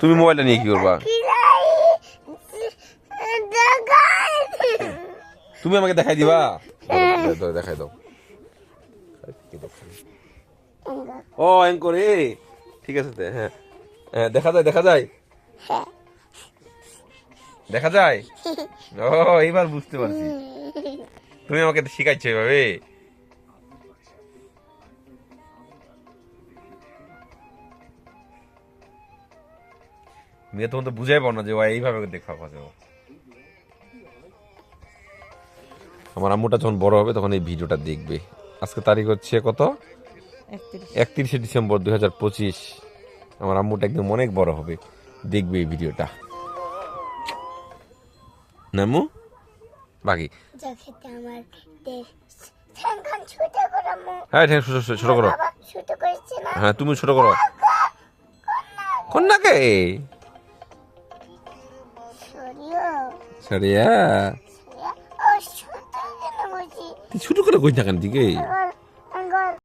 তুমি মোবাইলটা নিয়ে কি করবা? তুমি আমাকে দেখাই দিবা? দেখাই দাও। ও অ্যাঙ্কর এ, ঠিক আছে। হ্যাঁ হ্যাঁ, দেখা যায় দেখা যায় দেখা যায়। ও এইবার বুঝতে পারছি, তুমি আমাকে শিখাইছো এভাবে। মেয়ে তখন তো বুঝাই পাও না যে ও এইভাবে দেখা পাচ্ছে। আমার আম্মুটা যখন বড় হবে তখন এই ভিডিওটা দেখবে। আজকে তারিখ হচ্ছে কত? 31শে ডিসেম্বর 2025। আমার আম্মুটা একদম অনেক বড় হবে, দেখবে এই ভিডিওটা। নামু বাকি হ্যাঁ ছোট করো। হ্যাঁ তুমি ছোট করো। কন্যাকে সরিয়া ছোট করে কই থাকেন দিকে।